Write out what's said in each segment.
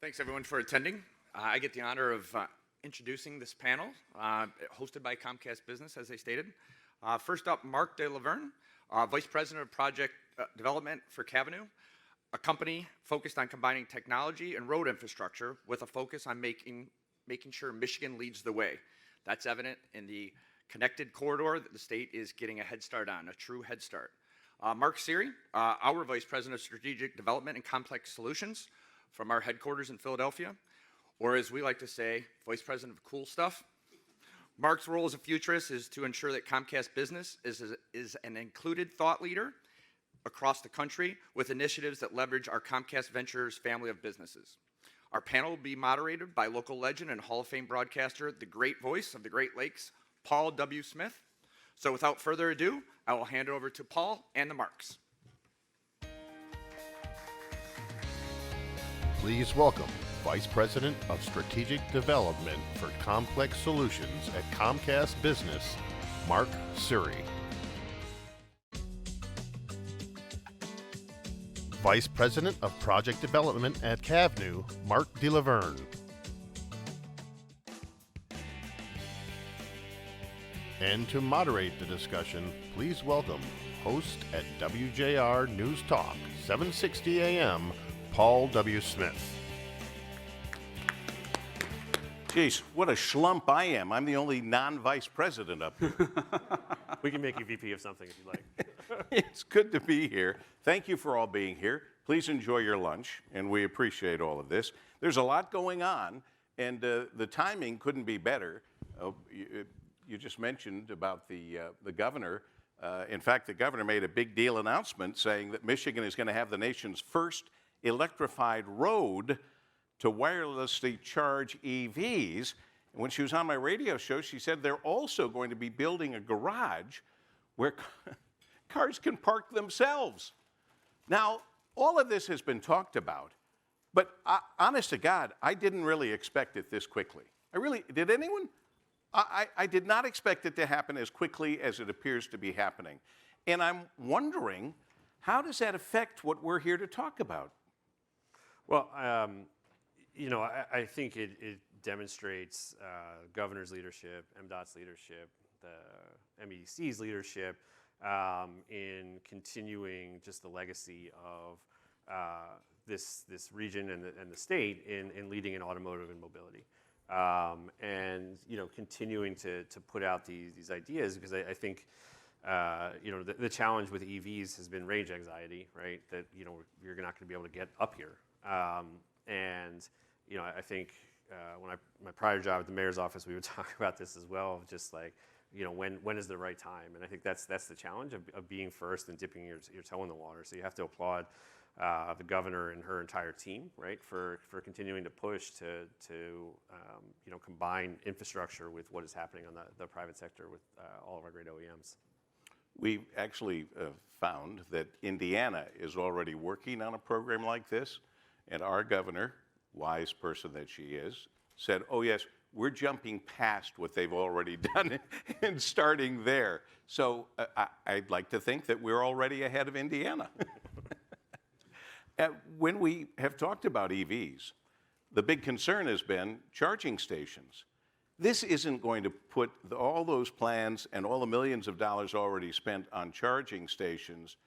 Thanks everyone for attending. I get the honor of introducing this panel, hosted by Comcast Business, as they stated. First up, Marc de Laverne, Vice President of Project Development for Cavnue, a company focused on combining technology and road infrastructure with a focus on making sure Michigan leads the way. That's evident in the connected corridor that the state is getting a head start on, a true head start. Marc Siry, our Vice President of Strategic Development and Complex Solutions from our headquarters in Philadelphia, or as we like to say, Vice President of Cool Stuff. Marc's role as a futurist is to ensure that Comcast Business is an included thought leader across the country with initiatives that leverage our Comcast Ventures family of businesses. Our panel will be moderated by local legend and Hall of Fame broadcaster, the great voice of the Great Lakes, Paul W. Smith. So without further ado, I will hand it over to Paul and the Marcs. Please welcome Vice President of Strategic Development for Complex Solutions at Comcast Business, Marc Siry. Vice President of Project Development at Cavnue, Marc de Laverne. And to moderate the discussion, please welcome host at WJR NewsTalk, 760 AM, Paul W. Smith. Geez, what a schlump I am. I'm the only non-vice president up here. We can make you VP of something if you like. It's good to be here. Thank you for all being here. Please enjoy your lunch, and we appreciate all of this. There's a lot going on, and the timing couldn't be better. You just mentioned about the governor. In fact, the governor made a big deal announcement saying that Michigan is going to have the nation's first electrified road to wirelessly charge EVs. And when she was on my radio show, she said they're also going to be building a garage where cars can park themselves. Now, all of this has been talked about, but honest to God, I didn't really expect it this quickly. Did anyone? I did not expect it to happen as quickly as it appears to be happening. And I'm wondering, how does that affect what we're here to talk about? Well, I think it demonstrates governor's leadership, MDOT's leadership, the MEC's leadership in continuing just the legacy of this region and the state in leading in automotive and mobility. And continuing to put out these ideas, because I think the challenge with EVs has been range anxiety, right? That you're not going to be able to get up here. I think when my prior job at the mayor's office, we would talk about this as well, of just like, when is the right time? And I think that's the challenge of being first and dipping your toe in the water. So you have to applaud the governor and her entire team, right, for continuing to push to combine infrastructure with what is happening on the private sector with all of our great OEMs. We actually found that Indiana is already working on a program like this, and our governor, wise person that she is, said, oh yes, we're jumping past what they've already done and starting there. So I'd like to think that we're already ahead of Indiana. When we have talked about EVs, the big concern has been charging stations. This isn't going to put all those plans and all the millions of dollars already spent on charging stations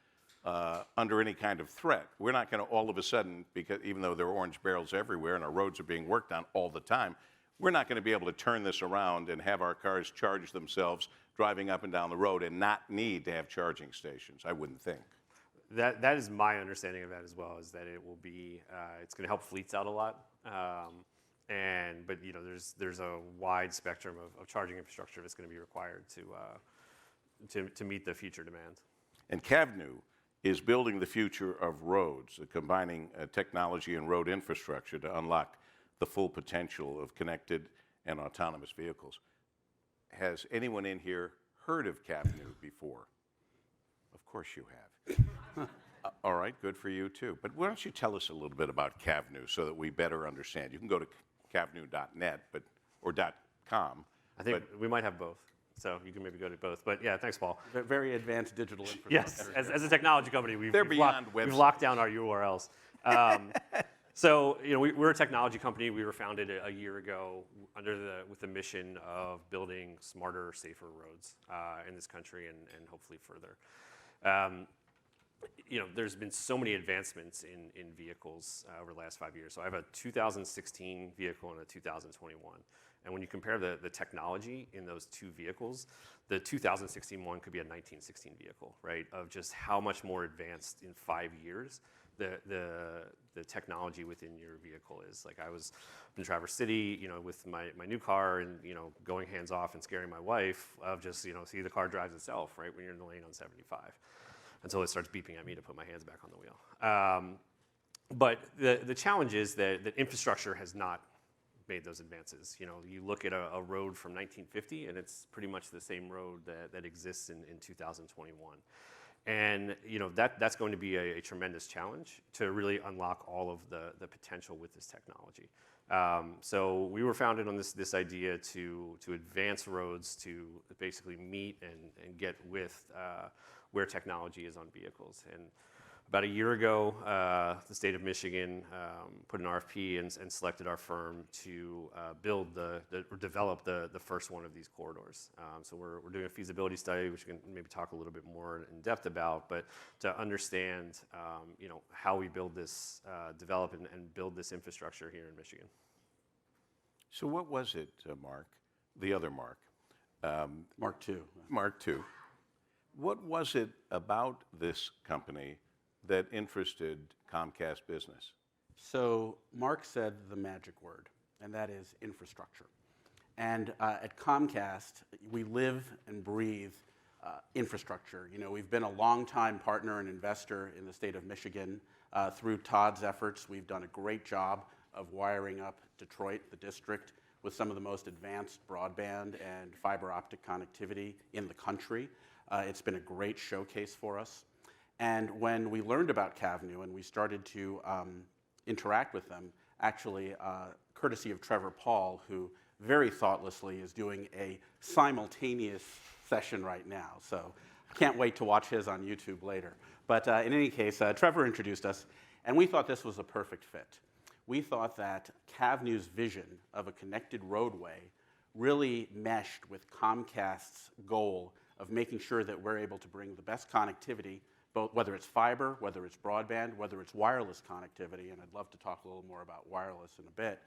under any kind of threat. We're not going to all of a sudden, because even though there are orange barrels everywhere and our roads are being worked on all the time, we're not going to be able to turn this around and have our cars charge themselves driving up and down the road and not need to have charging stations, I wouldn't think. That is my understanding of that as well, is that it will be, it's going to help fleets out a lot. But there's a wide spectrum of charging infrastructure that's going to be required to meet the future demand. And Cavnue is building the future of roads, combining technology and road infrastructure to unlock the full potential of connected and autonomous vehicles. Has anyone in here heard of Cavnue before? Of course you have. All right, good for you too. But why don't you tell us a little bit about Cavnue so that we better understand? You can go to cavnue.net or .com. I think we might have both, so you can maybe go to both. But yeah, thanks, Paul. Very advanced digital infrastructure. Yes, as a technology company, we've locked down our URLs. So, we're a technology company. We were founded a year ago with the mission of building smarter, safer roads in this country and hopefully further. There's been so many advancements in vehicles over the last 5 years. So I have a 2016 vehicle and a 2021. And when you compare the technology in those two vehicles, the 2016 one could be a 1916 vehicle, right? Of just how much more advanced in 5 years the technology within your vehicle is. Like I was in Traverse City, with my new car and, going hands off and scaring my wife of just, see the car drives itself, right? When you're in the lane on 75. Until it starts beeping at me to put my hands back on the wheel. But the challenge is that infrastructure has not made those advances. You look at a road from 1950 and it's pretty much the same road that exists in 2021. And that's going to be a tremendous challenge to really unlock all of the potential with this technology. So we were founded on this idea to advance roads to basically meet and get with where technology is on vehicles. And about a year ago, the state of Michigan put an RFP and selected our firm to develop the first one of these corridors. So we're doing a feasibility study, which we can maybe talk a little bit more in depth about, but to understand how we build this, develop and build this infrastructure here in Michigan. So what was it, Marc, the other Marc? Marc II. Marc II. What was it about this company that interested Comcast business? So Marc said the magic word, and that is infrastructure. And at Comcast, we live and breathe infrastructure. We've been a longtime partner and investor in the state of Michigan. Through Todd's efforts, we've done a great job of wiring up Detroit, the district, with some of the most advanced broadband and fiber optic connectivity in the country. It's been a great showcase for us. And when we learned about Cavnue and we started to interact with them, actually courtesy of Trevor Paul, who very thoughtlessly is doing a simultaneous session right now. So I can't wait to watch his on YouTube later. But in any case, Trevor introduced us, and we thought this was a perfect fit. We thought that Cavnue's vision of a connected roadway really meshed with Comcast's goal of making sure that we're able to bring the best connectivity, both whether it's fiber, whether it's broadband, whether it's wireless connectivity, and I'd love to talk a little more about wireless in a bit,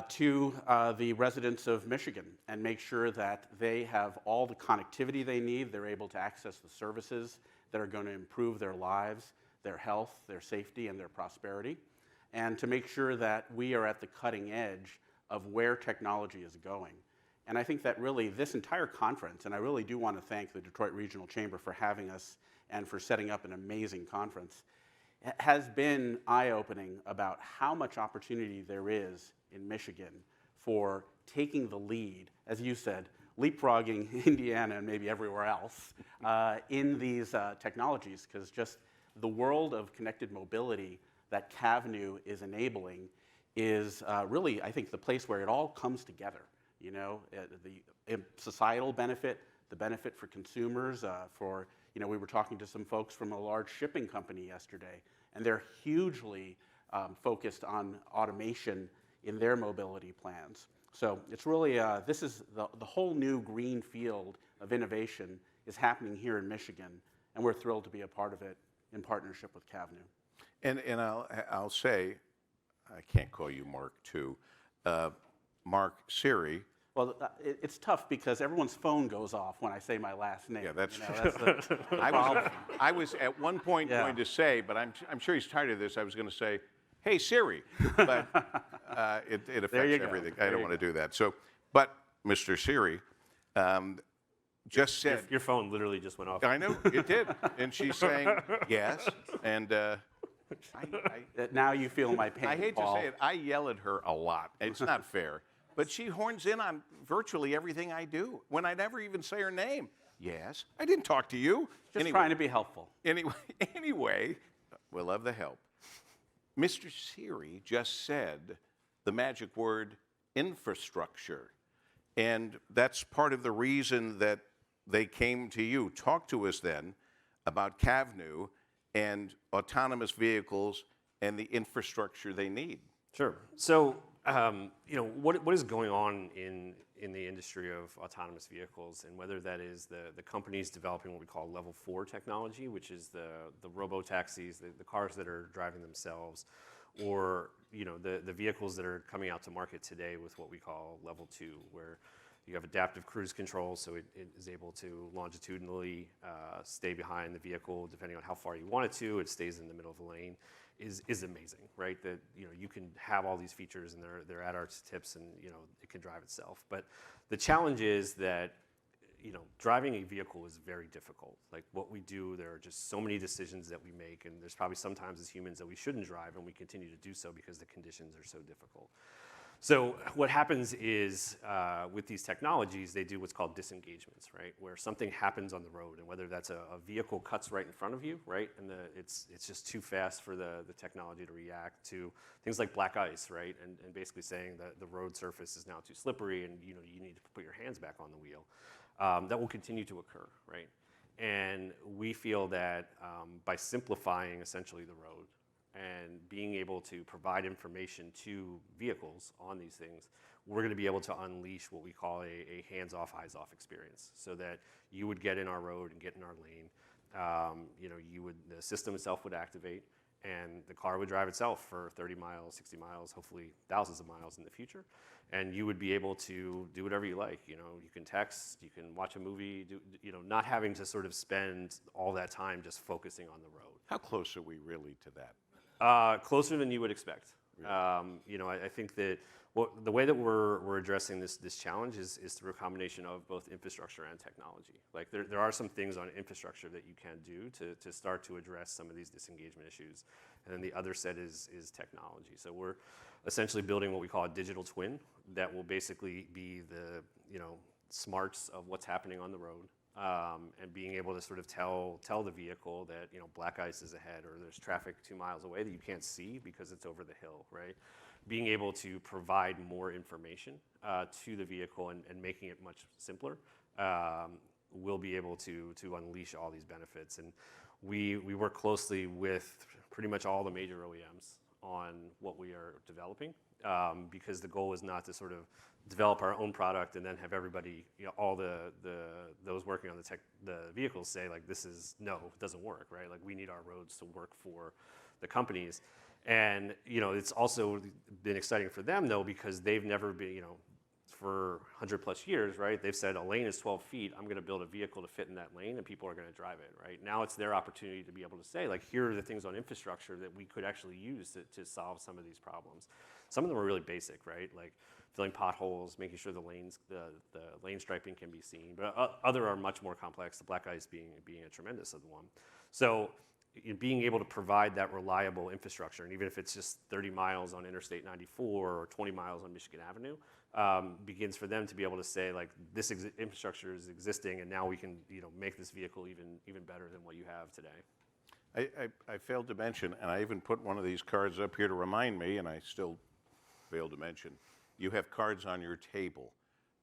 to the residents of Michigan and make sure that they have all the connectivity they need, they're able to access the services that are going to improve their lives, their health, their safety, and their prosperity, and to make sure that we are at the cutting edge of where technology is going. And I think that really this entire conference, and I really do want to thank the Detroit Regional Chamber for having us and for setting up an amazing conference, has been eye-opening about how much opportunity there is in Michigan for taking the lead, as you said, leapfrogging Indiana and maybe everywhere else in these technologies, because just the world of connected mobility that Cavnue is enabling is really, I think, the place where it all comes together. The societal benefit, the benefit for consumers, we were talking to some folks from a large shipping company yesterday, and they're hugely focused on automation in their mobility plans. So it's really, this is the whole new green field of innovation is happening here in Michigan, and we're thrilled to be a part of it in partnership with Cavnue. And I'll say, I can't call you Marc II, Marc Siry. Well, it's tough because everyone's phone goes off when I say my last name. Yeah, that's true. That's the I was at one point going to say, but I'm sure he's tired of this, I was going to say, hey, Siry, but it affects everything. I don't want to do that. So, but Mr. Siry just said... Your phone literally just went off. I know, it did. And she's saying, yes, and... now you feel my pain, I hate Paul. to say it, I yell at her a lot. It's not fair. But she horns in on virtually everything I do when I never even say her name. Yes, I didn't talk to you. Just trying to be helpful. Anyway, we'll love the help. Mr. Siry just said the magic word infrastructure. And that's part of the reason that they came to you. Talk to us then about Cavnue and autonomous vehicles and the infrastructure they need? Sure. So, what is going on in the industry of autonomous vehicles, and whether that is the companies developing what we call level 4 technology, which is the robo-taxis, the cars that are driving themselves, or the vehicles that are coming out to market today with what we call level 2, where you have adaptive cruise control, so it is able to longitudinally stay behind the vehicle depending on how far you want it to. It stays in the middle of the lane. Is amazing, right? That you can have all these features and they're at our tips, and it can drive itself. But the challenge is that driving a vehicle is very difficult. Like what we do, there are just so many decisions that we make, and there's probably sometimes as humans that we shouldn't drive, and we continue to do so because the conditions are so difficult. So what happens is with these technologies, they do what's called disengagements, right? Where something happens on the road, and whether that's a vehicle cuts right in front of you, right? And it's just too fast for the technology to react to things like black ice, right? And basically saying that the road surface is now too slippery, and you need to put your hands back on the wheel. That will continue to occur, right? And we feel that by simplifying essentially the road, and being able to provide information to vehicles on these things, we're going to be able to unleash what we call a hands-off, eyes-off experience, so that you would get in our road and get in our lane. The system itself would activate, and the car would drive itself for 30 miles, 60 miles, hopefully thousands of miles in the future. And you would be able to do whatever you like. You can text, you can watch a movie, not having to sort of spend all that time just focusing on the road. How close are we really to that? Closer than you would expect. Really? I think that the way that we're addressing this challenge is through a combination of both infrastructure and technology. Like there are some things on infrastructure that you can do to start to address some of these disengagement issues, and then the other set is technology. So we're essentially building what we call a digital twin that will basically be the smarts of what's happening on the road. And being able to sort of tell the vehicle that black ice is ahead, or there's traffic 2 miles away that you can't see because it's over the hill, right? Being able to provide more information to the vehicle and making it much simpler, will be able to unleash all these benefits. And we work closely with pretty much all the major OEMs on what we are developing, because the goal is not to sort of develop our own product and then have everybody, all those working on the vehicles say like, it doesn't work, right? Like we need our roads to work for the companies. And it's also been exciting for them though, because they've never been, for 100 plus years, right? They've said a lane is 12 feet. I'm going to build a vehicle to fit in that lane, and people are going to drive it, right? Now it's their opportunity to be able to say, like, here are the things on infrastructure that we could actually use to solve some of these problems. Some of them are really basic, right? Like filling potholes, making sure the lane striping can be seen. But other are much more complex. The black ice being a tremendous one. So being able to provide that reliable infrastructure, and even if it's just 30 miles on Interstate 94 or 20 miles on Michigan Avenue, begins for them to be able to say, like, this infrastructure is existing, and now we can make this vehicle even better than what you have today. I failed to mention, and I even put one of these cards up here to remind me, and I still failed to mention, you have cards on your table.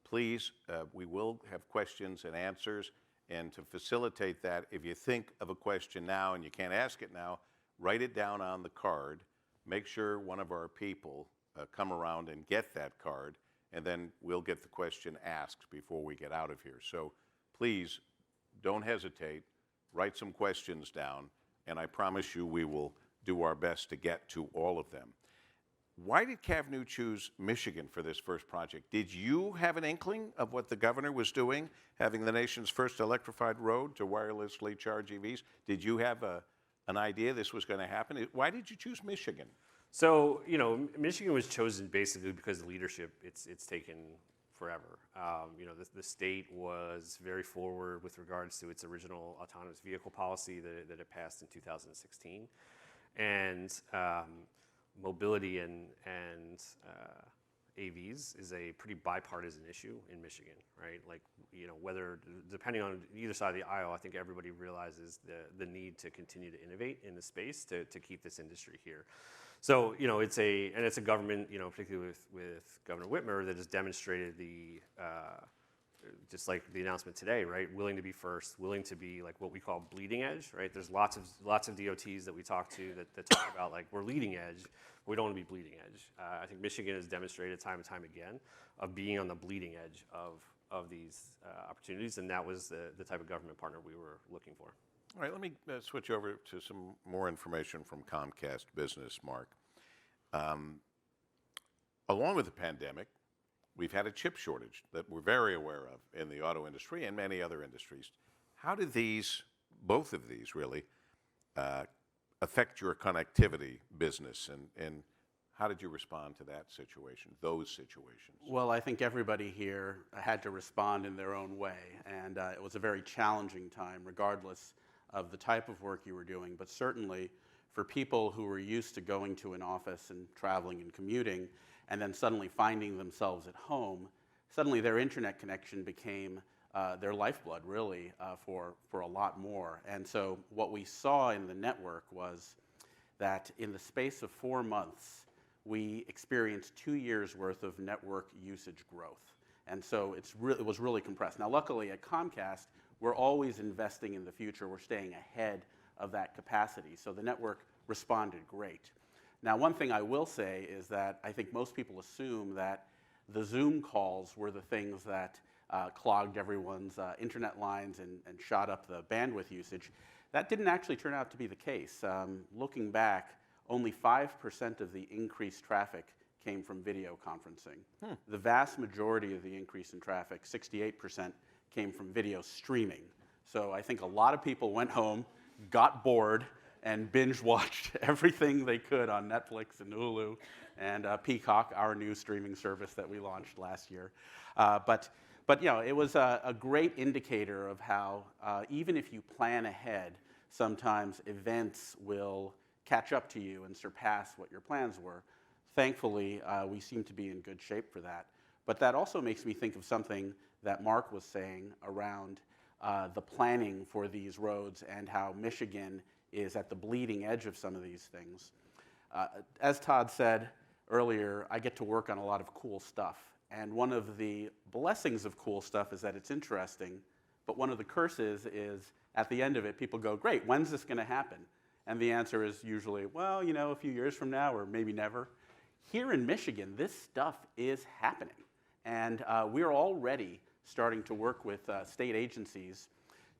Please, we will have questions and answers, and to facilitate that, if you think of a question now and you can't ask it now, write it down on the card. Make sure one of our people come around and get that card, and then we'll get the question asked before we get out of here. So please, don't hesitate. Write some questions down, and I promise you we will do our best to get to all of them. Why did Cavnue choose Michigan for this first project? Did you have an inkling of what the governor was doing, having the nation's first electrified road to wirelessly charge EVs? Did you have an idea this was going to happen? Why did you choose Michigan? So, Michigan was chosen basically because the leadership, it's taken forever. The state was very forward with regards to its original autonomous vehicle policy that it passed in 2016. And mobility and AVs is a pretty bipartisan issue in Michigan, right? Like, whether, depending on either side of the aisle, I think everybody realizes the need to continue to innovate in the space to keep this industry here. So, it's a government, particularly with Governor Whitmer, that has demonstrated the just like the announcement today, right? Willing to be first, willing to be like what we call bleeding edge, right? There's lots of DOTs that we talk to that talk about like we're leading edge, but we don't want to be bleeding edge. I think Michigan has demonstrated time and time again of being on the bleeding edge of these opportunities, and that was the type of government partner we were looking for. All right, let me switch over to some more information from Comcast Business, Marc. Along with the pandemic, we've had a chip shortage that we're very aware of in the auto industry and many other industries. How did both of these really, affect your connectivity business, and how did you respond to that situation, those situations? Well, I think everybody here had to respond in their own way, and it was a very challenging time, regardless of the type of work you were doing. But certainly, for people who were used to going to an office and traveling and commuting, and then suddenly finding themselves at home, suddenly their internet connection became their lifeblood, really, for a lot more. And so what we saw in the network was that in the space of 4 months, we experienced 2 years' worth of network usage growth. And so it was really compressed. Now, luckily at Comcast, we're always investing in the future. We're staying ahead of that capacity. So the network responded great. Now, one thing I will say is that I think most people assume that the Zoom calls were the things that clogged everyone's internet lines and shot up the bandwidth usage. That didn't actually turn out to be the case. Looking back, only 5% of the increased traffic came from video conferencing. The vast majority of the increase in traffic, 68%, came from video streaming. So I think a lot of people went home, got bored, and binge-watched everything they could on Netflix and Hulu and Peacock, our new streaming service that we launched last year. But you know, it was a great indicator of how, even if you plan ahead, sometimes events will catch up to you and surpass what your plans were. Thankfully, we seem to be in good shape for that. But that also makes me think of something that Marc was saying around the planning for these roads and how Michigan is at the bleeding edge of some of these things. As Todd said earlier, I get to work on a lot of cool stuff. And one of the blessings of cool stuff is that it's interesting, but one of the curses is at the end of it, people go, great, when's this going to happen? And the answer is usually, well, you know, a few years from now or maybe never. Here in Michigan, this stuff is happening. And we're already starting to work with state agencies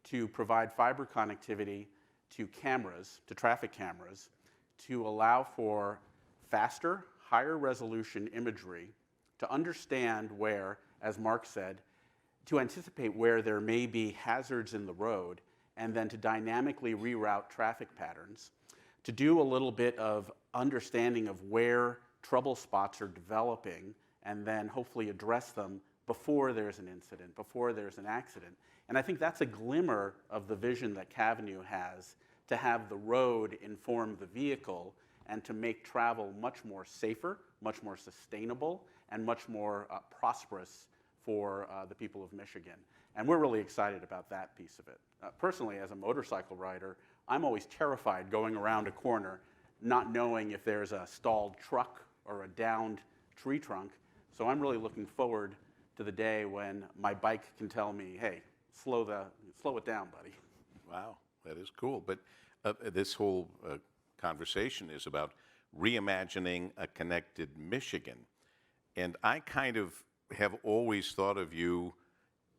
to provide fiber connectivity to cameras, to traffic cameras, to allow for faster, higher resolution imagery to understand where, as Marc said, to anticipate where there may be hazards in the road, and then to dynamically reroute traffic patterns, to do a little bit of understanding of where trouble spots are developing, and then hopefully address them before there's an incident, before there's an accident. And I think that's a glimmer of the vision that Cavnue has to have the road inform the vehicle and to make travel much more safer, much more sustainable, and much more prosperous for the people of Michigan. And we're really excited about that piece of it. Personally, as a motorcycle rider, I'm always terrified going around a corner not knowing if there's a stalled truck or a downed tree trunk. So I'm really looking forward to the day when my bike can tell me, hey, slow it down, buddy. Wow, that is cool. But this whole conversation is about reimagining a connected Michigan. And I kind of have always thought of you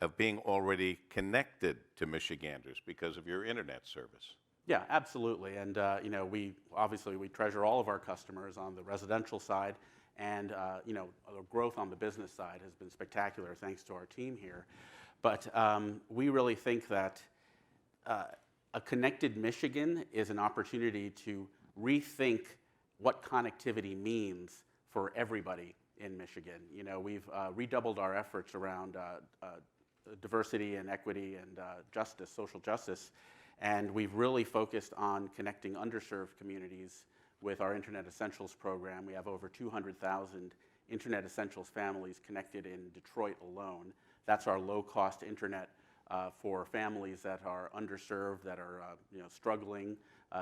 of being already connected to Michiganders because of your internet service. Yeah, absolutely. And you know, we treasure all of our customers on the residential side, and you know, the growth on the business side has been spectacular thanks to our team here. But we really think that a connected Michigan is an opportunity to rethink what connectivity means for everybody in Michigan. You know, we've redoubled our efforts around diversity and equity and justice, social justice, and we've really focused on connecting underserved communities with our Internet Essentials program. We have over 200,000 Internet Essentials families connected in Detroit alone. That's our low-cost internet for families that are underserved, that are you know, struggling,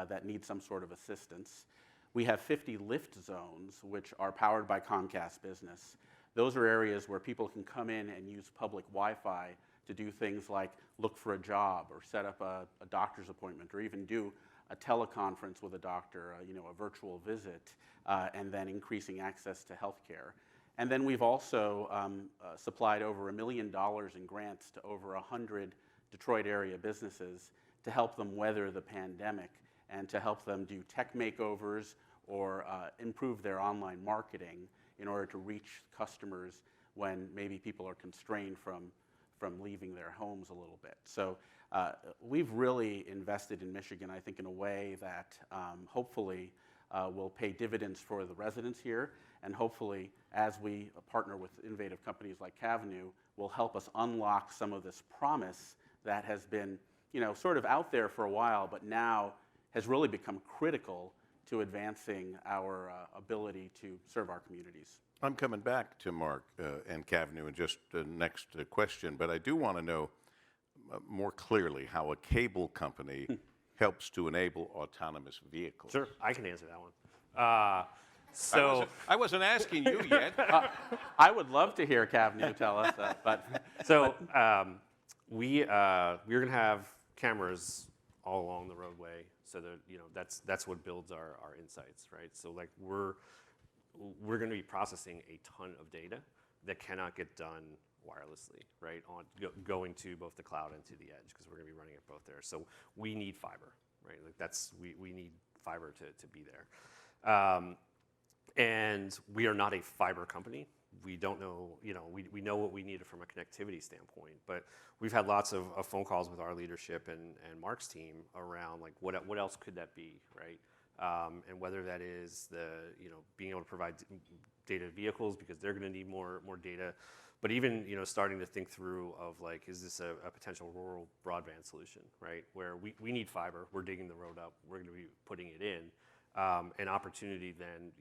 that need some sort of assistance. We have 50 lift zones, which are powered by Comcast Business, those are areas where people can come in and use public Wi-Fi to do things like look for a job or set up a doctor's appointment or even do a teleconference with a doctor, a virtual visit, and then increasing access to healthcare. And then we've also supplied over $1 million in grants to over 100 Detroit area businesses to help them weather the pandemic and to help them do tech makeovers or improve their online marketing in order to reach customers when maybe people are constrained from leaving their homes a little bit. So we've really invested in Michigan, I think, in a way that hopefully will pay dividends for the residents here, and hopefully, as we partner with innovative companies like Cavnue, will help us unlock some of this promise that has been, sort of out there for a while, but now has really become critical to advancing our ability to serve our communities. I'm coming back to Marc and Cavnue in just the next question, but I do want to know more clearly how a cable company helps to enable autonomous vehicles. Sure, I can answer that one. I wasn't asking you yet. I would love to hear Cavnue tell us that, but we're going to have cameras all along the roadway, so that that's what builds our insights, right? So like we're going to be processing a ton of data that cannot get done wirelessly, right? Going to both the cloud and to the edge, because we're going to be running it both there. So we need fiber, right? Like we need fiber to be there. And we are not a fiber company. We don't know, we know what we need from a connectivity standpoint, but we've had lots of phone calls with our leadership and Marc's team around like what else could that be, right? And whether that is being able to provide data to vehicles because they're going to need more data, but even starting to think through of like, is this a potential rural broadband solution, right? Where we need fiber, we're digging the road up, we're going to be putting it in, an opportunity then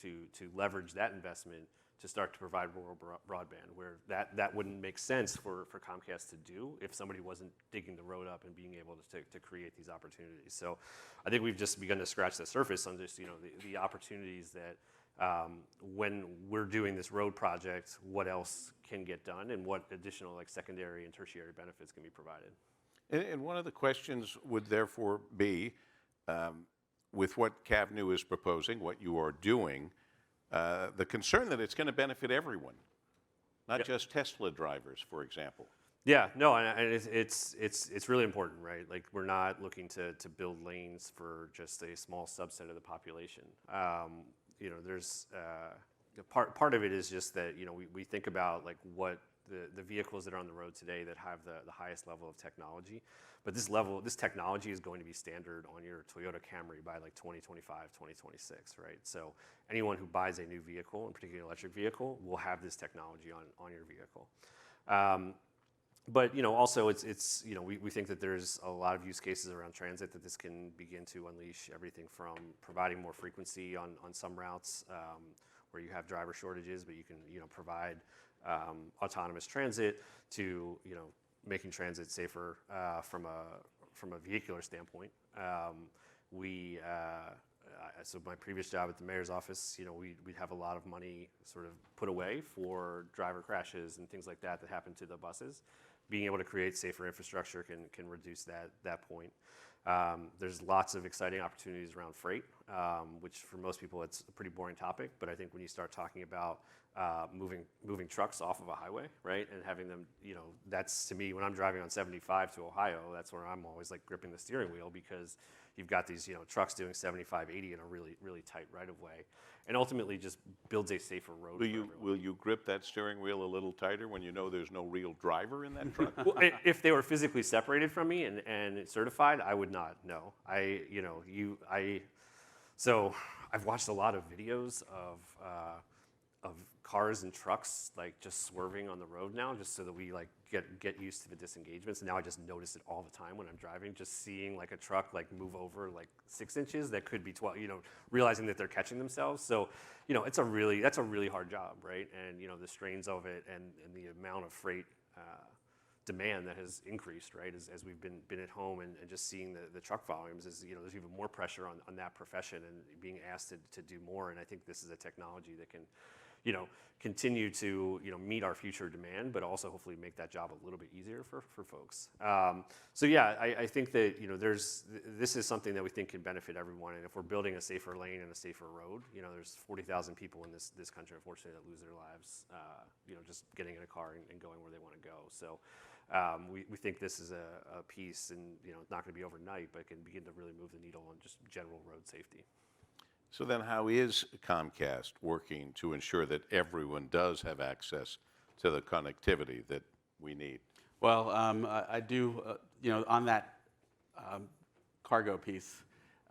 to leverage that investment to start to provide rural broadband, where that wouldn't make sense for Comcast to do if somebody wasn't digging the road up and being able to create these opportunities. So I think we've just begun to scratch the surface on just the opportunities that when we're doing this road project, what else can get done and what additional like secondary and tertiary benefits can be provided. And one of the questions would therefore be, with what Cavnue is proposing, what you are doing, the concern that it's going to benefit everyone, not just Tesla drivers, for example. Yeah, no, and it's really important, right? Like we're not looking to build lanes for just a small subset of the population. There's part of it is just that we think about like what the vehicles that are on the road today that have the highest level of technology, but this technology is going to be standard on your Toyota Camry by like 2025, 2026, right? So anyone who buys a new vehicle, in particular an electric vehicle, will have this technology on your vehicle. But also it's we think that there's a lot of use cases around transit that this can begin to unleash everything from providing more frequency on some routes where you have driver shortages, but you can provide autonomous transit to making transit safer from a vehicular standpoint. So my previous job at the mayor's office, we'd have a lot of money sort of put away for driver crashes and things like that happen to the buses. Being able to create safer infrastructure can reduce that point. There's lots of exciting opportunities around freight, which for most people it's a pretty boring topic, but I think when you start talking about moving trucks off of a highway, right, and having them, that's to me when I'm driving on 75 to Ohio, that's where I'm always like gripping the steering wheel because you've got these trucks doing 75, 80 in a really really tight right of way, and ultimately just builds a safer road. Will you grip that steering wheel a little tighter when you know there's no real driver in that truck? Well, if they were physically separated from me and certified, I would not. No, So I've watched a lot of videos of cars and trucks like just swerving on the road now, just so that we like get used to the disengagements. And now I just notice it all the time when I'm driving, just seeing like a truck like move over like 6 inches that could be 12, realizing that they're catching themselves. So, that's a really hard job, right? And the strains of it and the amount of freight demand that has increased, right, as we've been at home and just seeing the truck volumes is, there's even more pressure on that profession and being asked to do more. And I think this is a technology that continue to meet our future demand, but also hopefully make that job a little bit easier for folks. So yeah, I think that this is something that we think can benefit everyone. And if we're building a safer lane and a safer road, there's 40,000 people in this country, unfortunately, that lose their lives, just getting in a car and going where they want to go. So we think this is a piece, and it's not going to be overnight, but it can begin to really move the needle on just general road safety. So then how is Comcast working to ensure that everyone does have access to the connectivity that we need? Well, I do, on that cargo piece,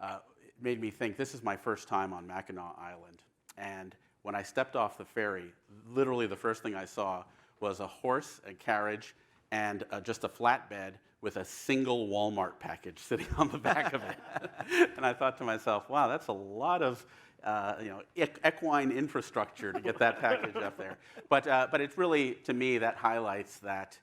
it made me think this is my first time on Mackinac Island. And when I stepped off the ferry, literally the first thing I saw was a horse and carriage and just a flatbed with a single Walmart package sitting on the back of it. And I thought to myself, wow, that's a lot of equine infrastructure to get that package up there. But it's really, to me, that highlights that,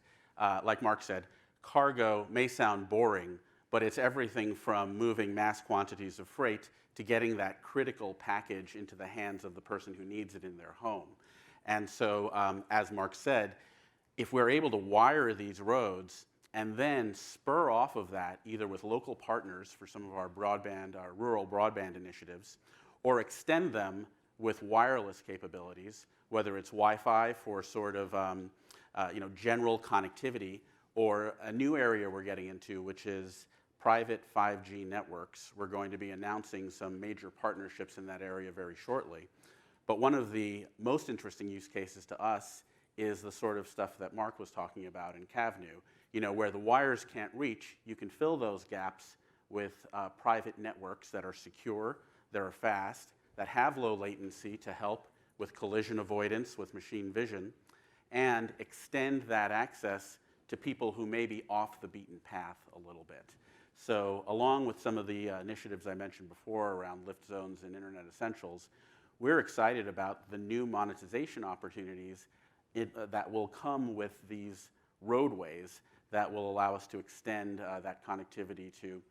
like Marc said, cargo may sound boring, but it's everything from moving mass quantities of freight to getting that critical package into the hands of the person who needs it in their home. And so, as Marc said, if we're able to wire these roads and then spur off of that, either with local partners for some of our broadband, our rural broadband initiatives, or extend them with wireless capabilities, whether it's Wi-Fi for sort of general connectivity, or a new area we're getting into, which is private 5G networks. We're going to be announcing some major partnerships in that area very shortly. But one of the most interesting use cases to us is the sort of stuff that Marc was talking about in Cavnue. Where the wires can't reach, you can fill those gaps with private networks that are secure, that are fast, that have low latency to help with collision avoidance with machine vision, and extend that access to people who may be off the beaten path a little bit. So along with some of the initiatives I mentioned before around lift zones and Internet Essentials, we're excited about the new monetization opportunities that will come with these roadways that will allow us to extend that connectivity to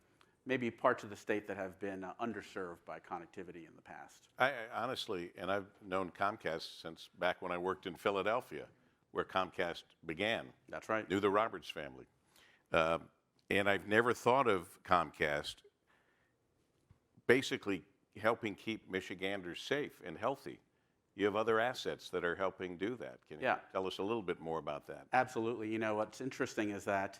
maybe parts of the state that have been underserved by connectivity in the past. I honestly, and I've known Comcast since back when I worked in Philadelphia, where Comcast began. That's right. Knew the Roberts family. And I've never thought of Comcast basically helping keep Michiganders safe and healthy. You have other assets that are helping do that. Can you tell us a little bit more about that? Absolutely. What's interesting is that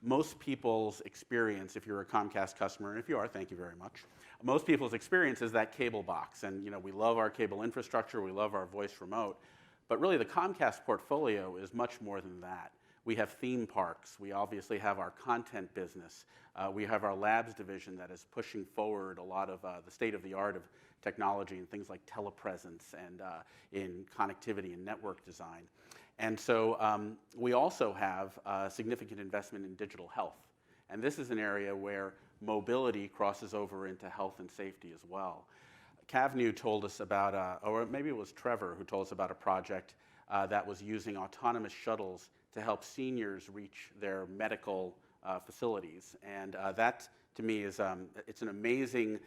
most people's experience, if you're a Comcast customer, and if you are, thank you very much, most people's experience is that cable box. And we love our cable infrastructure, we love our voice remote, but really the Comcast portfolio is much more than that. We have theme parks, we obviously have our content business, we have our labs division that is pushing forward a lot of the state-of-the-art of technology and things like telepresence and in connectivity and network design. And so we also have significant investment in digital health. And this is an area where mobility crosses over into health and safety as well. Cavnue told us about, or maybe it was Trevor who told us about a project that was using autonomous shuttles to help seniors reach their medical facilities. And that, to me, is it's an amazing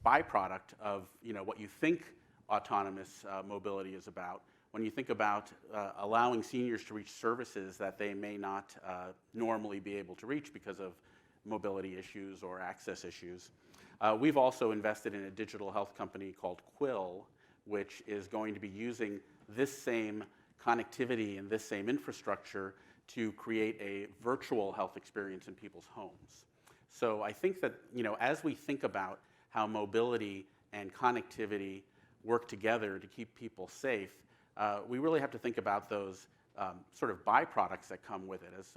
byproduct of what you think autonomous mobility is about. When you think about allowing seniors to reach services that they may not normally be able to reach because of mobility issues or access issues. We've also invested in a digital health company called Quill, which is going to be using this same connectivity and this same infrastructure to create a virtual health experience in people's homes. So I think that, as we think about how mobility and connectivity work together to keep people safe, we really have to think about those sort of byproducts that come with it, as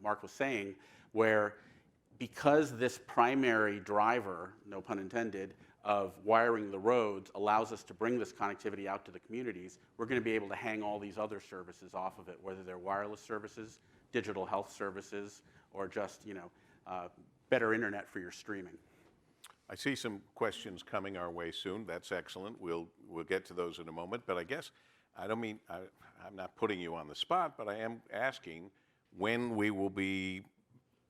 Marc was saying, where because this primary driver, no pun intended, of wiring the roads allows us to bring this connectivity out to the communities, we're going to be able to hang all these other services off of it, whether they're wireless services, digital health services, or just better internet for your streaming. I see some questions coming our way soon. That's excellent. We'll get to those in a moment. But I guess I'm not putting you on the spot, but I am asking when we will be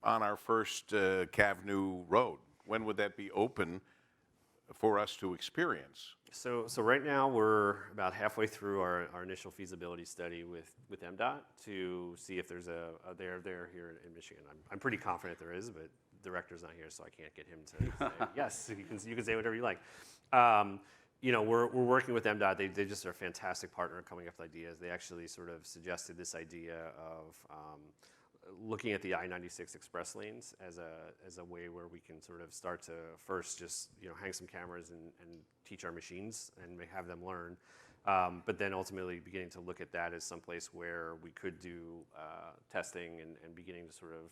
on our first Cavnue road. When would that be open for us to experience? So right now we're about halfway through our initial feasibility study with MDOT to see if there's a there here in Michigan. I'm pretty confident there is, but the director's not here, so I can't get him to say yes. You can say whatever you like. We're working with MDOT. They just are a fantastic partner coming up with ideas. They actually sort of suggested this idea of looking at the I-96 express lanes as a way where we can sort of start to first just hang some cameras and teach our machines and have them learn, but then ultimately beginning to look at that as someplace where we could do testing and beginning to sort of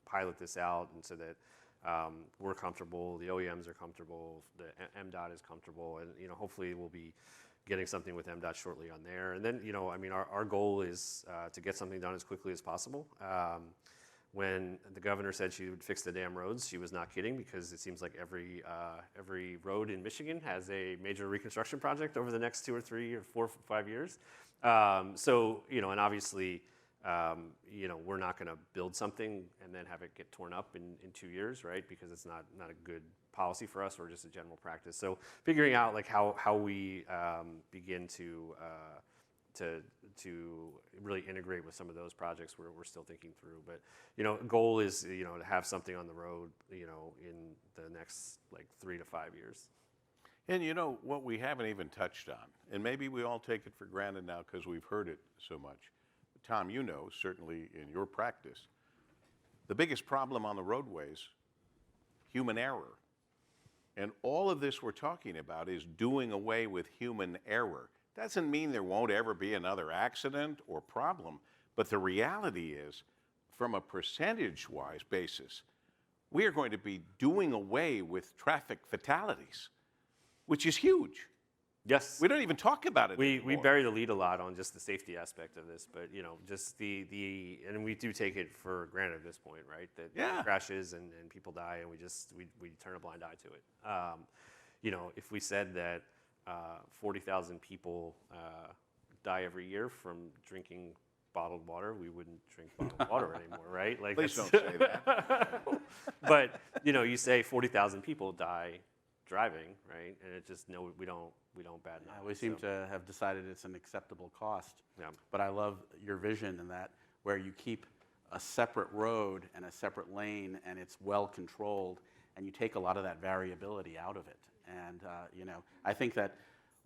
pilot this out, and so that we're comfortable, the OEMs are comfortable, the MDOT is comfortable, and hopefully we'll be getting something with MDOT shortly on there. And then, our goal is to get something done as quickly as possible. When the governor said she would fix the damn roads, she was not kidding, because it seems like every road in Michigan has a major reconstruction project over the next 2 or 3 or 4 or 5 years. And obviously, we're not going to build something and then have it get torn up in 2 years, right? Because it's not a good policy for us, or just a general practice. So figuring out like how we begin to really integrate with some of those projects we're still thinking through. But goal is to have something on the road in the next like 3 to 5 years. And what we haven't even touched on, and maybe we all take it for granted now because we've heard it so much. Tom, certainly in your practice, the biggest problem on the roadways, human error. And all of this we're talking about is doing away with human error. Doesn't mean there won't ever be another accident or problem, but the reality is, from a percentage-wise basis, we are going to be doing away with traffic fatalities, which is huge. Yes. We don't even talk about it anymore. We bury the lead a lot on just the safety aspect of this, but just and we do take it for granted at this point, right? That crashes and people die, and we turn a blind eye to it. If we said that 40,000 people die every year from drinking bottled water, we wouldn't drink bottled water anymore, right? Like, please don't say that. But you say 40,000 people die driving, right? And it just we don't bat an eye. We seem to have decided it's an acceptable cost. Yeah. But I love your vision in that, where you keep a separate road and a separate lane, and it's well controlled, and you take a lot of that variability out of it. And I think that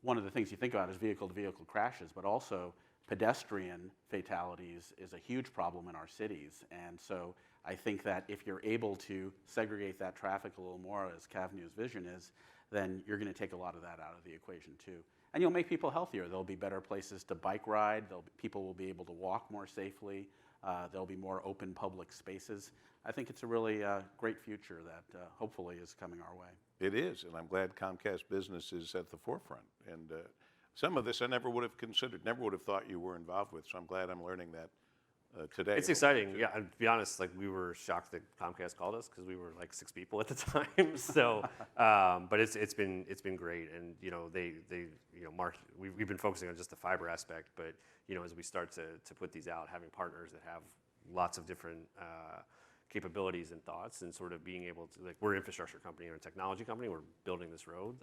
one of the things you think about is vehicle-to-vehicle crashes, but also pedestrian fatalities is a huge problem in our cities. And so I think that if you're able to segregate that traffic a little more, as Cavnue's vision is, then you're going to take a lot of that out of the equation too. And you'll make people healthier. There'll be better places to bike ride. People will be able to walk more safely. There'll be more open public spaces. I think it's a really great future that hopefully is coming our way. It is, and I'm glad Comcast Business is at the forefront. And some of this I never would have considered, never would have thought you were involved with, so I'm glad I'm learning that today. It's exciting. Yeah, and to be honest, like, we were shocked that Comcast called us, because we were like 6 people at the time. So, but it's been great, and they Marc, we've been focusing on just the fiber aspect, but as we start to put these out, having partners that have lots of different capabilities and thoughts, and sort of being able to, like, we're an infrastructure company or a technology company, we're building this road.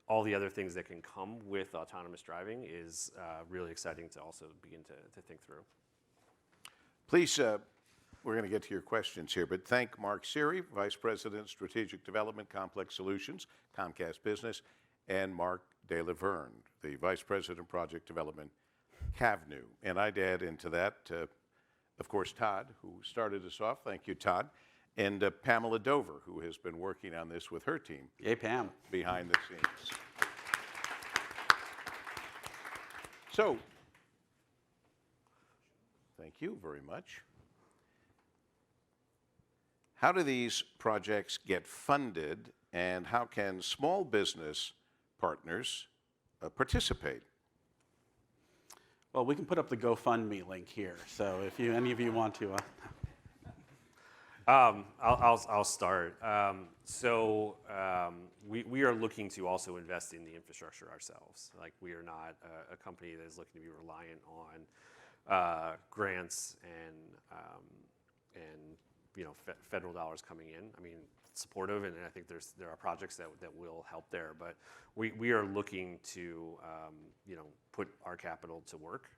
All the other things that can come with autonomous driving is really exciting to also begin to think through. Please, we're going to get to your questions here, but thank Marc Siry, Vice President, Strategic Development, Complex Solutions, Comcast Business, and Marc de la Vergne, the Vice President, Project Development, Cavnue. And I'd add into that, of course, Todd, who started us off. Thank you, Todd. And Pamela Dover, who has been working on this with her team. Yay, Pam. Behind the scenes. So, thank you very much. How do these projects get funded, and how can small business partners participate? Well, we can put up the GoFundMe link here. So if any of you want to. I'll start. We are looking to also invest in the infrastructure ourselves. Like, we are not a company that is looking to be reliant on grants and federal dollars coming in. I mean, supportive, and I think there are projects that will help there. But we are looking to put our capital to work,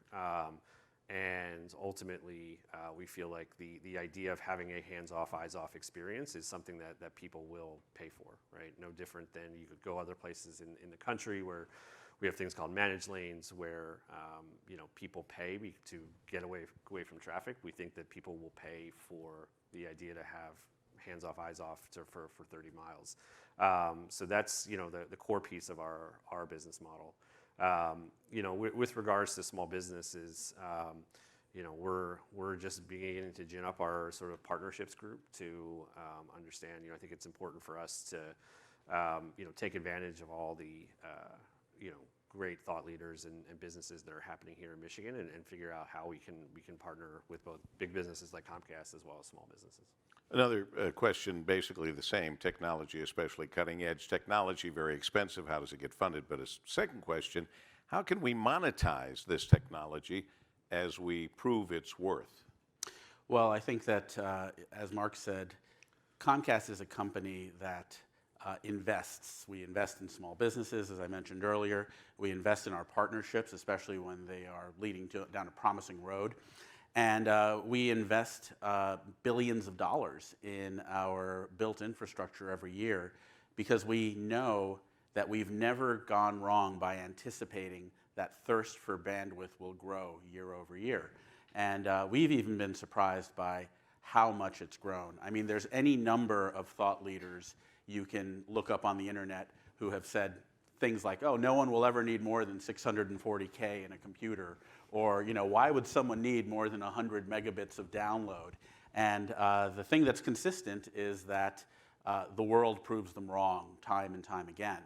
and ultimately we feel like the idea of having a hands-off, eyes-off experience is something that people will pay for, right? No different than you could go other places in the country where we have things called managed lanes where people pay to get away from traffic. We think that people will pay for the idea to have hands-off, eyes-off for 30 miles. So that's the core piece of our business model. With regards to small businesses, we're just beginning to gin up our sort of partnerships group to understand. I think it's important for us to take advantage of all the great thought leaders and businesses that are happening here in Michigan, and figure out how we can partner with both big businesses like Comcast as well as small businesses. Another question, basically the same, technology, especially cutting edge technology, very expensive. How does it get funded? But a second question, how can we monetize this technology as we prove its worth? Well, I think that, as Marc said, Comcast is a company that invests. We invest in small businesses, as I mentioned earlier. We invest in our partnerships, especially when they are leading down a promising road. And we invest billions of dollars in our built infrastructure every year because we know that we've never gone wrong by anticipating that thirst for bandwidth will grow year over year. And we've even been surprised by how much it's grown. I mean, there's any number of thought leaders you can look up on the internet who have said things like, oh, no one will ever need more than 640K in a computer, or why would someone need more than 100 megabits of download? And the thing that's consistent is that the world proves them wrong time and time again.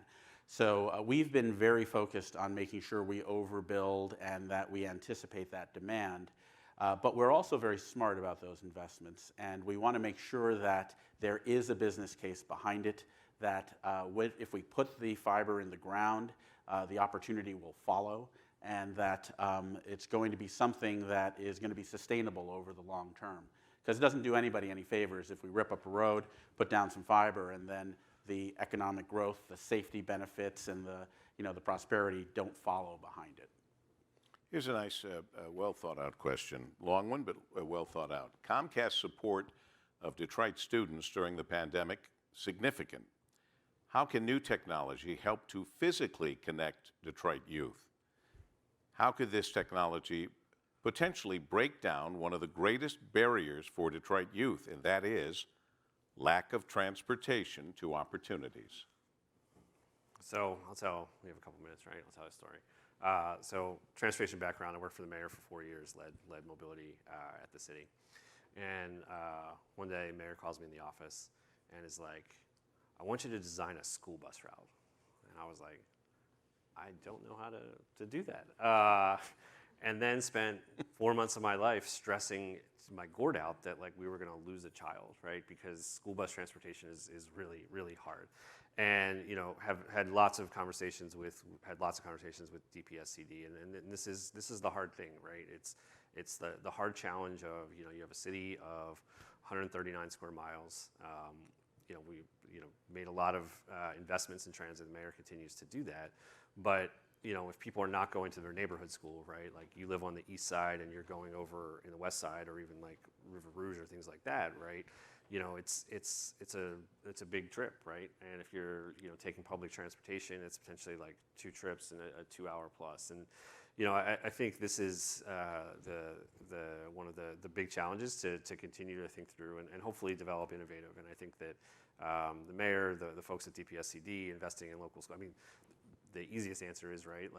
So we've been very focused on making sure we overbuild and that we anticipate that demand. But we're also very smart about those investments, and we want to make sure that there is a business case behind it, that if we put the fiber in the ground, the opportunity will follow, and that it's going to be something that is going to be sustainable over the long term. Because it doesn't do anybody any favors if we rip up a road, put down some fiber, and then the economic growth, the safety benefits, and the prosperity don't follow behind it. Here's a nice, well thought out question. Long one, but well thought out. Comcast support of Detroit students during the pandemic, significant. How can new technology help to physically connect Detroit youth? How could this technology potentially break down one of the greatest barriers for Detroit youth, and that is lack of transportation to opportunities? So we have a couple minutes, right? I'll tell a story. So transportation background, I worked for the mayor for 4 years, led mobility at the city. And one day, mayor calls me in the office and is like, I want you to design a school bus route. And I was like, I don't know how to do that. And then spent 4 months of my life stressing my gourd out that we were going to lose a child, right? Because school bus transportation is really, really hard. And have had lots of conversations with DPSCD, and this is the hard thing, right? It's the hard challenge of you have a city of 139 square miles. We made a lot of investments in transit. The mayor continues to do that, but if people are not going to their neighborhood school, right? Like you live on the east side and you're going over in the west side, or even like River Rouge or things like that, right? It's a big trip, right? And if you're taking public transportation, it's potentially like 2 trips and a 2 hour plus. And I think this is one of the big challenges to continue to think through and hopefully develop innovative. And I think that the mayor, the folks at DPSCD investing in local schools. I mean, the easiest answer is, right,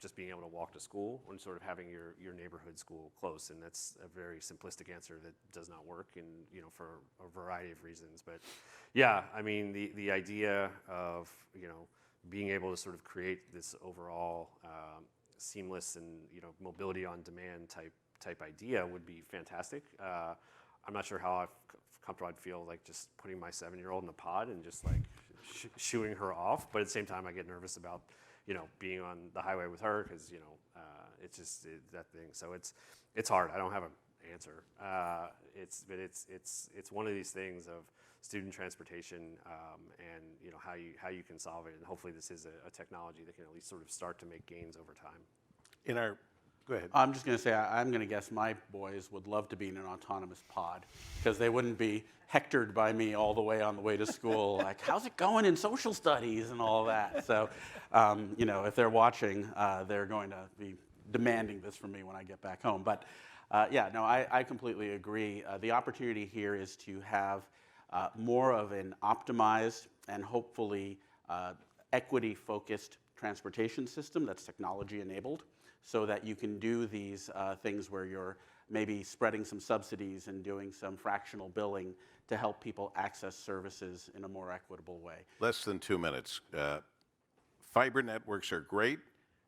just being able to walk to school and sort of having your neighborhood school close. And that's a very simplistic answer that does not work, and for a variety of reasons. But yeah, I mean, the idea of being able to sort of create this overall seamless and mobility on demand type idea would be fantastic. I'm not sure how comfortable I'd feel just putting my 7-year-old in a pod and just shooing her off, but at the same time I get nervous about being on the highway with her because it's just that thing. So it's hard. I don't have answer. It's one of these things of student transportation, and how you can solve it. And hopefully, this is a technology that can at least sort of start to make gains over time. Go ahead. I'm just going to say, I'm going to guess my boys would love to be in an autonomous pod because they wouldn't be hectored by me all the way on the way to school, like, how's it going in social studies and all that. So, if they're watching, they're going to be demanding this from me when I get back home. But I completely agree. The opportunity here is to have more of an optimized and hopefully equity-focused transportation system that's technology-enabled, so that you can do these things where you're maybe spreading some subsidies and doing some fractional billing to help people access services in a more equitable way. Less than 2 minutes. Fiber networks are great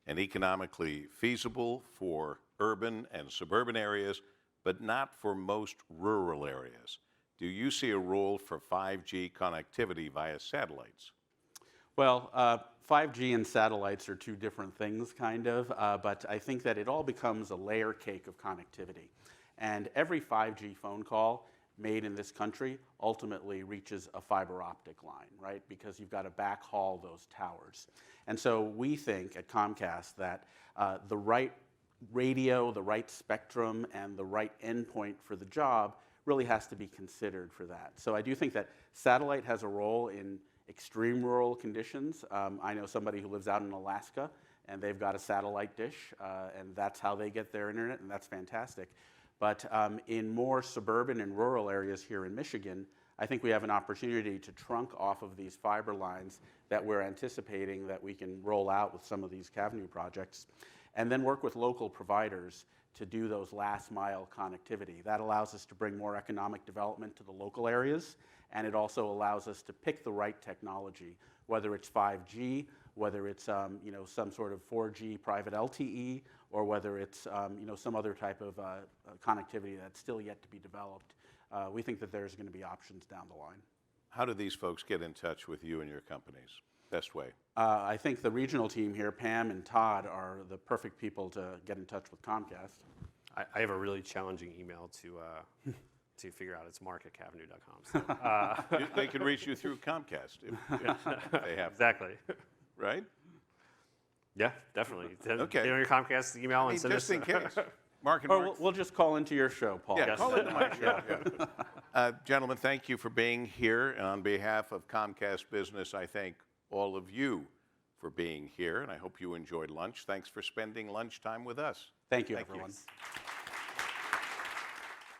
and economically feasible for urban and suburban areas, but not for most rural areas. Do you see a role for 5G connectivity via satellites? Well, 5G and satellites are two different things, kind of, but I think that it all becomes a layer cake of connectivity. And every 5G phone call made in this country ultimately reaches a fiber optic line, right? Because you've got to backhaul those towers. And so we think at Comcast that the right radio, the right spectrum, and the right endpoint for the job really has to be considered for that. So I do think that satellite has a role in extreme rural conditions. I know somebody who lives out in Alaska, and they've got a satellite dish, and that's how they get their internet, and that's fantastic. But in more suburban and rural areas here in Michigan, I think we have an opportunity to trunk off of these fiber lines that we're anticipating that we can roll out with some of these Cavnue projects, and then work with local providers to do those last mile connectivity. That allows us to bring more economic development to the local areas, and it also allows us to pick the right technology, whether it's 5G, whether it's some sort of 4G private LTE, or whether it's some other type of connectivity that's still yet to be developed. We think that there's going to be options down the line. How do these folks get in touch with you and your companies? Best way. I think the regional team here, Pam and Todd, are the perfect people to get in touch with Comcast. I have a really challenging email to figure out. It's marc@cavnue.com. So, They can reach you through Comcast if they have. exactly. Right? Yeah, definitely. Okay. Get on your Comcast email and send Just us. in case. Marc and Or Marc. we'll just call into your show, Paul. Yeah, Yes. call into my show. Yeah. Gentlemen, thank you for being here. And on behalf of Comcast Business, I thank all of you for being here. And I hope you enjoyed lunch. Thanks for spending lunchtime with us. Thank you, Thank you. everyone.